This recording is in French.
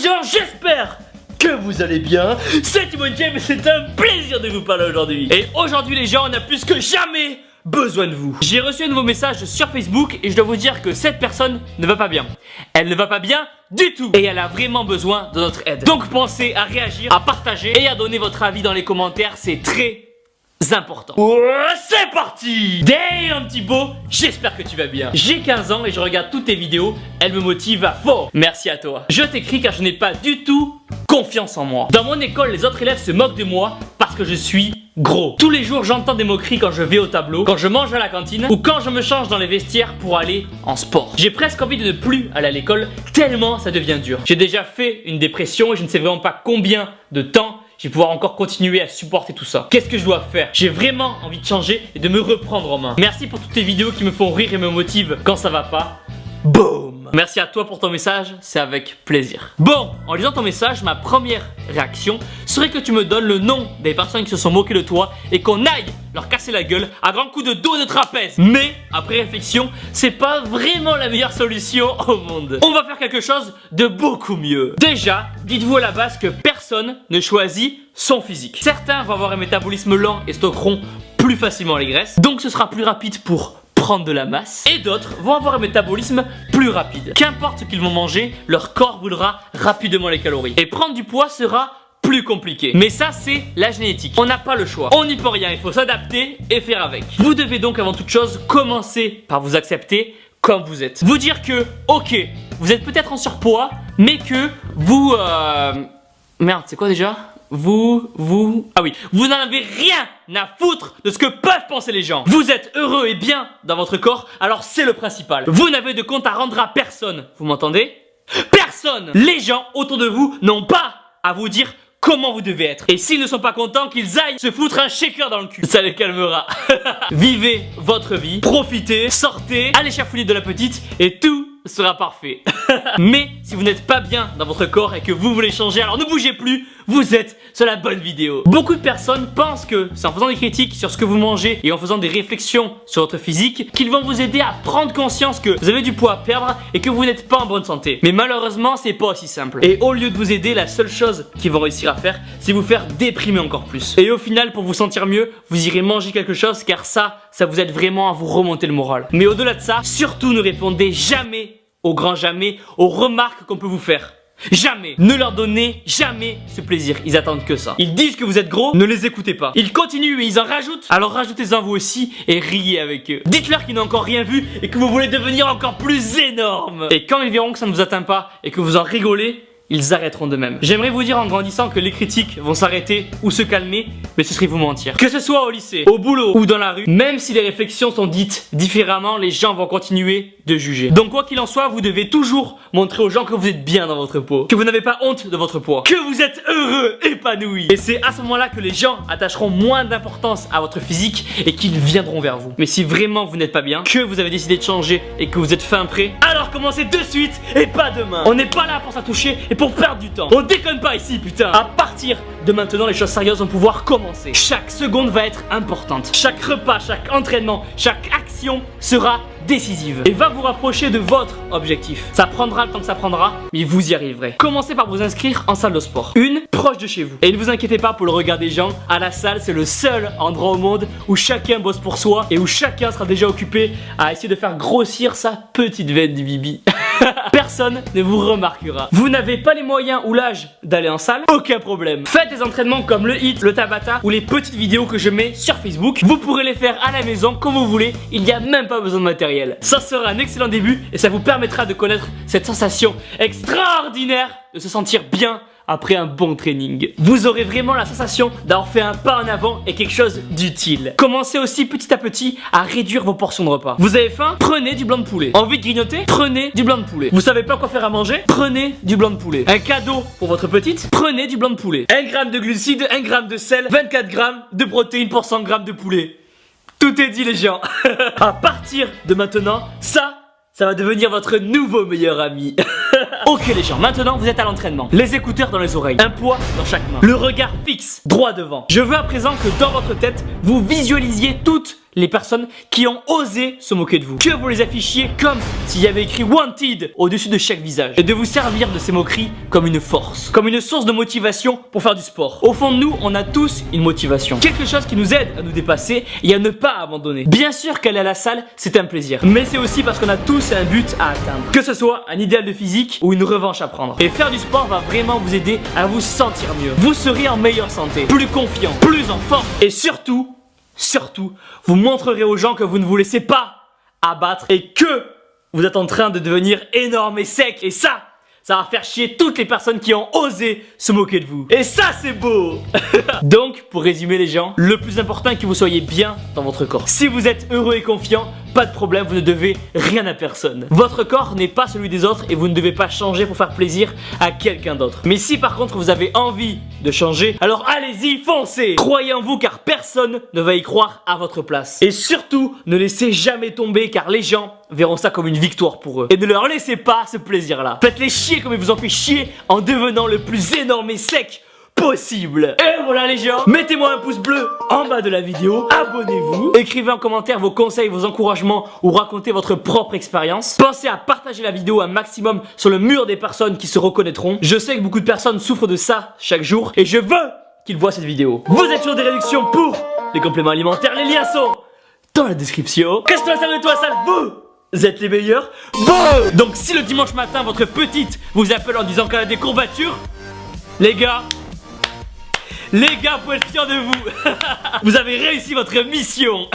gens, j'espère que vous allez bien. C'est Timon James et c'est un plaisir de vous parler aujourd'hui. Et aujourd'hui les gens, on a plus que jamais besoin de vous. J'ai reçu un nouveau message sur Facebook et je dois vous dire que cette personne ne va pas bien. Elle ne va pas bien du tout et elle a vraiment besoin de notre aide. Donc pensez à réagir, à partager et à donner votre avis dans les commentaires, c'est très important. C'est parti. Damn Thibaut, j'espère que tu vas bien. J'ai 15 ans et je regarde toutes tes vidéos, elles me motivent à fond. Merci à toi. Je t'écris car je n'ai pas du tout confiance en moi. Dans mon école, les autres élèves se moquent de moi parce que je suis gros. Tous les jours, j'entends des moqueries quand je vais au tableau, quand je mange à la cantine ou quand je me change dans les vestiaires pour aller en sport. J'ai presque envie de ne plus aller à l'école tellement ça devient dur. J'ai déjà fait une dépression et je ne sais vraiment pas combien de temps je vais pouvoir encore continuer à supporter tout ça. Qu'est-ce que je dois faire? J'ai vraiment envie de changer et de me reprendre en main. Merci pour toutes tes vidéos qui me font rire et me motivent quand ça va pas. Boom! Merci à toi pour ton message, c'est avec plaisir. Bon, en lisant ton message, ma première réaction serait que tu me donnes le nom des personnes qui se sont moquées de toi et qu'on aille leur casser la gueule à grands coups de dos et de trapèze. Mais, après réflexion, c'est pas vraiment la meilleure solution au monde. On va faire quelque chose de beaucoup mieux. Déjà, dites-vous à la base que personne ne choisit son physique. Certains vont avoir un métabolisme lent et stockeront plus facilement les graisses, donc ce sera plus rapide pour prendre de la masse, et d'autres vont avoir un métabolisme plus rapide. Qu'importe ce qu'ils vont manger, leur corps brûlera rapidement les calories. Et prendre du poids sera plus compliqué. Mais ça, c'est la génétique. On n'a pas le choix. On n'y peut rien, il faut s'adapter et faire avec. Vous devez donc avant toute chose commencer par vous accepter comme vous êtes. Vous dire que, ok, vous êtes peut-être en surpoids, mais que vous... Merde, c'est quoi déjà ? Ah oui, vous n'en avez rien à foutre de ce que peuvent penser les gens. Vous êtes heureux et bien dans votre corps, alors c'est le principal. Vous n'avez de compte à rendre à personne. Vous m'entendez? Personne. Les gens autour de vous n'ont pas à vous dire comment vous devez être. Et s'ils ne sont pas contents, qu'ils aillent se foutre un shaker dans le cul. Ça les calmera. Vivez votre vie, profitez, sortez, allez chafouiller de la petite et tout sera parfait. Mais si vous n'êtes pas bien dans votre corps et que vous voulez changer, alors ne bougez plus, vous êtes sur la bonne vidéo. Beaucoup de personnes pensent que c'est en faisant des critiques sur ce que vous mangez et en faisant des réflexions sur votre physique qu'ils vont vous aider à prendre conscience que vous avez du poids à perdre et que vous n'êtes pas en bonne santé. Mais malheureusement, c'est pas aussi simple. Et au lieu de vous aider, la seule chose qu'ils vont réussir à faire, c'est vous faire déprimer encore plus. Et au final, pour vous sentir mieux, vous irez manger quelque chose car ça vous aide vraiment à vous remonter le moral. Mais au-delà de ça, surtout ne répondez jamais, au grand jamais, aux remarques qu'on peut vous faire. Jamais. Ne leur donnez jamais ce plaisir. Ils attendent que ça. Ils disent que vous êtes gros, ne les écoutez pas. Ils continuent et ils en rajoutent. Alors rajoutez-en vous aussi et riez avec eux. Dites-leur qu'ils n'ont encore rien vu et que vous voulez devenir encore plus énorme. Et quand ils verront que ça ne vous atteint pas et que vous en rigolez, ils arrêteront de même. J'aimerais vous dire en grandissant que les critiques vont s'arrêter ou se calmer, mais ce serait vous mentir. Que ce soit au lycée, au boulot ou dans la rue, même si les réflexions sont dites différemment, les gens vont continuer de juger. Donc quoi qu'il en soit, vous devez toujours montrer aux gens que vous êtes bien dans votre peau, que vous n'avez pas honte de votre poids, que vous êtes heureux, épanoui. Et c'est à ce moment-là que les gens attacheront moins d'importance à votre physique et qu'ils viendront vers vous. Mais si vraiment vous n'êtes pas bien, que vous avez décidé de changer et que vous êtes fin prêt, alors commencez de suite et pas demain. On n'est pas là pour s'attoucher et pour perdre du temps. On déconne pas ici, putain. À partir de maintenant, les choses sérieuses vont pouvoir commencer. Chaque seconde va être importante. Chaque repas, chaque entraînement, chaque action sera décisive et va vous rapprocher de votre objectif. Ça prendra le temps que ça prendra, mais vous y arriverez. Commencez par vous inscrire en salle de sport. Une proche de chez vous. Et ne vous inquiétez pas pour le regard des gens. À la salle, c'est le seul endroit au monde où chacun bosse pour soi et où chacun sera déjà occupé à essayer de faire grossir sa petite veine du bibi. Personne ne vous remarquera. Vous n'avez pas les moyens ou l'âge d'aller en salle? Aucun problème. Faites des entraînements comme le HIIT, le Tabata ou les petites vidéos que je mets sur Facebook. Vous pourrez les faire à la maison comme vous voulez. Il n'y a même pas besoin de matériel. Ça sera un excellent début et ça vous permettra de connaître cette sensation extraordinaire de se sentir bien après un bon training. Vous aurez vraiment la sensation d'avoir fait un pas en avant et quelque chose d'utile. Commencez aussi petit à petit à réduire vos portions de repas. Vous avez faim? Prenez du blanc de poulet. Envie de grignoter? Prenez du blanc de poulet. Vous savez pas quoi faire à manger? Prenez du blanc de poulet. Un cadeau pour votre petite? Prenez du blanc de poulet. 1 gramme de glucides, 1 gramme de sel, 24 grammes de protéines pour 100 grammes de poulet. Tout est dit les gens. À partir de maintenant, ça va devenir votre nouveau meilleur ami. Ok les gens, maintenant vous êtes à l'entraînement. Les écouteurs dans les oreilles, un poids dans chaque main, le regard fixe, droit devant. Je veux à présent que dans votre tête, vous visualisiez toutes les personnes qui ont osé se moquer de vous. Que vous les affichiez comme s'il y avait écrit Wanted au-dessus de chaque visage. Et de vous servir de ces moqueries comme une force, comme une source de motivation pour faire du sport. Au fond de nous, on a tous une motivation. Quelque chose qui nous aide à nous dépasser et à ne pas abandonner. Bien sûr qu'aller à la salle, c'est un plaisir. Mais c'est aussi parce qu'on a tous un but à atteindre. Que ce soit un idéal de physique ou une revanche à prendre. Et faire du sport va vraiment vous aider à vous sentir mieux. Vous serez en meilleure santé, plus confiant, plus en forme. Et surtout, vous montrerez aux gens que vous ne vous laissez pas abattre et que vous êtes en train de devenir énorme et sec. Et ça va faire chier toutes les personnes qui ont osé se moquer de vous. Et ça, c'est beau. Donc, pour résumer les gens, le plus important est que vous soyez bien dans votre corps. Si vous êtes heureux et confiant, pas de problème, vous ne devez rien à personne. Votre corps n'est pas celui des autres et vous ne devez pas changer pour faire plaisir à quelqu'un d'autre. Mais si par contre vous avez envie de changer, alors allez-y, foncez. Croyez en vous car personne ne va y croire à votre place. Et surtout, ne laissez jamais tomber car les gens verront ça comme une victoire pour eux. Et ne leur laissez pas ce plaisir-là. Faites-les chier comme ils vous ont fait chier en devenant le plus énorme et sec possible. Et voilà les gens, mettez-moi un pouce bleu en bas de la vidéo, abonnez-vous, écrivez en commentaire vos conseils, vos encouragements ou racontez votre propre expérience. Pensez à partager la vidéo un maximum sur le mur des personnes qui se reconnaîtront. Je sais que beaucoup de personnes souffrent de ça chaque jour et je veux qu'ils voient cette vidéo. Vous êtes sur des réductions pour les compléments alimentaires, les liens sont dans la description. Reste-toi sale de toi sale, vous êtes les meilleurs. Donc si le dimanche matin votre petite vous appelle en disant qu'elle a des courbatures, les gars, vous pouvez être fiers de vous. Vous avez réussi votre mission.